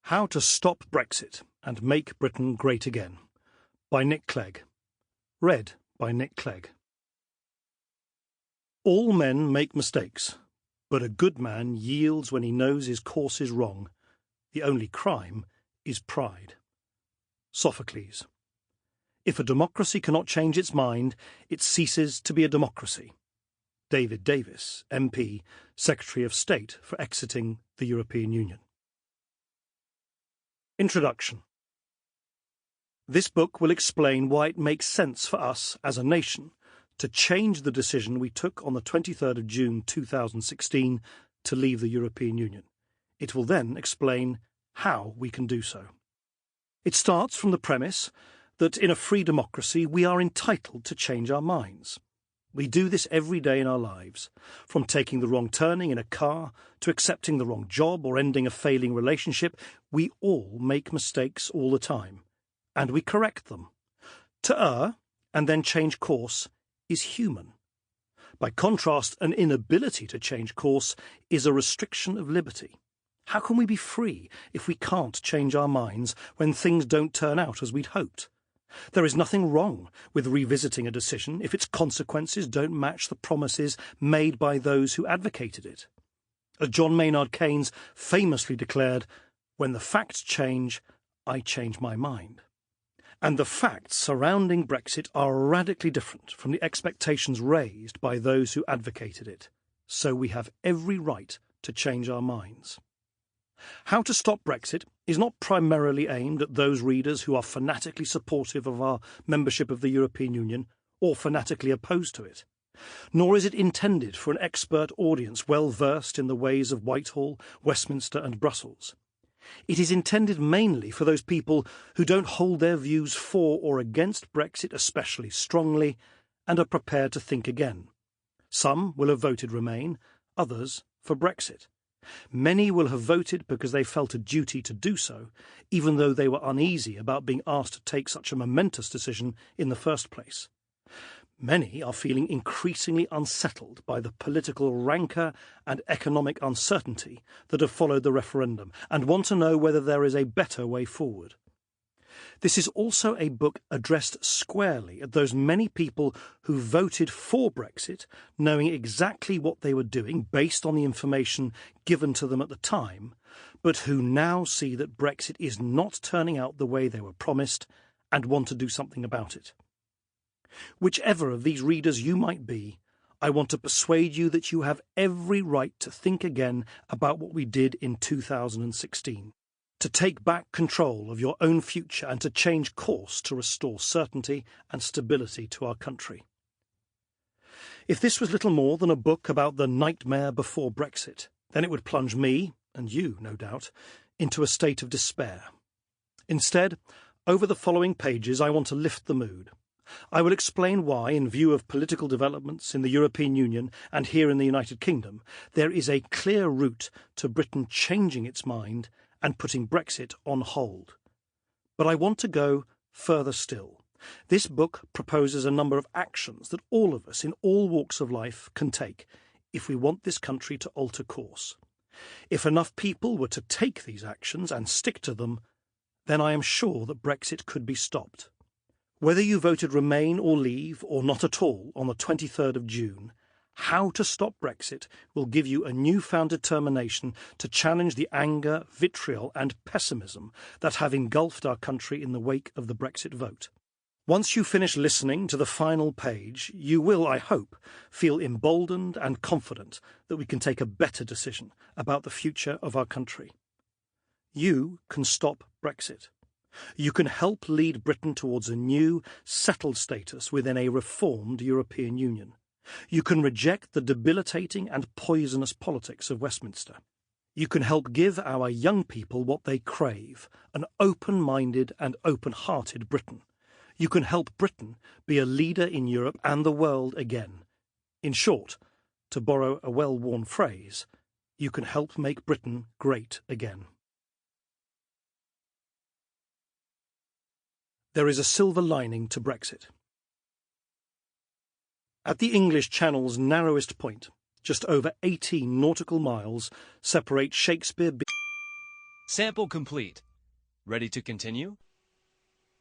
How to Stop Brexit and Make Britain Great Again by Nick Clegg. Read by Nick Clegg. All men make mistakes, but a good man yields when he knows his course is wrong. The only crime is pride. Sophocles. If a democracy cannot change its mind, it ceases to be a democracy. David Davis, MP, Secretary of State for Exiting the European Union. Introduction. This book will explain why it makes sense for us as a nation to change the decision we took on the 23rd of June 2016 to leave the European Union. It will then explain how we can do so. It starts from the premise that in a free democracy we are entitled to change our minds. We do this every day in our lives, from taking the wrong turning in a car to accepting the wrong job or ending a failing relationship. We all make mistakes all the time, and we correct them. To err and then change course is human. By contrast, an inability to change course is a restriction of liberty. How can we be free if we can't change our minds when things don't turn out as we'd hoped? There is nothing wrong with revisiting a decision if its consequences don't match the promises made by those who advocated it. As John Maynard Keynes famously declared, "When the facts change, I change my mind." And the facts surrounding Brexit are radically different from the expectations raised by those who advocated it. So we have every right to change our minds. How to Stop Brexit is not primarily aimed at those readers who are fanatically supportive of our membership of the European Union or fanatically opposed to it. Nor is it intended for an expert audience well versed in the ways of Whitehall, Westminster and Brussels. It is intended mainly for those people who don't hold their views for or against Brexit especially strongly and are prepared to think again. Some will have voted Remain, others for Brexit. Many will have voted because they felt a duty to do so, even though they were uneasy about being asked to take such a momentous decision in the first place. Many are feeling increasingly unsettled by the political rancour and economic uncertainty that have followed the referendum and want to know whether there is a better way forward. This is also a book addressed squarely at those many people who voted for Brexit, knowing exactly what they were doing based on the information given to them at the time, but who now see that Brexit is not turning out the way they were promised and want to do something about it. Whichever of these readers you might be, I want to persuade you that you have every right to think again about what we did in 2016. To take back control of your own future and to change course to restore certainty and stability to our country. If this was little more than a book about the nightmare before Brexit, then it would plunge me, and you, no doubt, into a state of despair. Instead, over the following pages, I want to lift the mood. I will explain why, in view of political developments in the European Union and here in the United Kingdom, there is a clear route to Britain changing its mind and putting Brexit on hold. But I want to go further still. This book proposes a number of actions that all of us in all walks of life can take if we want this country to alter course. If enough people were to take these actions and stick to them, then I am sure that Brexit could be stopped. Whether you voted Remain or Leave or not at all on the 23rd of June, How to Stop Brexit will give you a newfound determination to challenge the anger, vitriol and pessimism that have engulfed our country in the wake of the Brexit vote. Once you finish listening to the final page, you will, I hope, feel emboldened and confident that we can take a better decision about the future of our country. You can stop Brexit. You can help lead Britain towards a new, settled status within a reformed European Union. You can reject the debilitating and poisonous politics of Westminster. You can help give our young people what they crave, an open-minded and open-hearted Britain. You can help Britain be a leader in Europe and the world again. In short, to borrow a well-worn phrase, you can help make Britain great again. There is a silver lining to Brexit. At the English Channel's narrowest point, just over 18 nautical miles separate Shakespeare Sample complete. Ready to continue?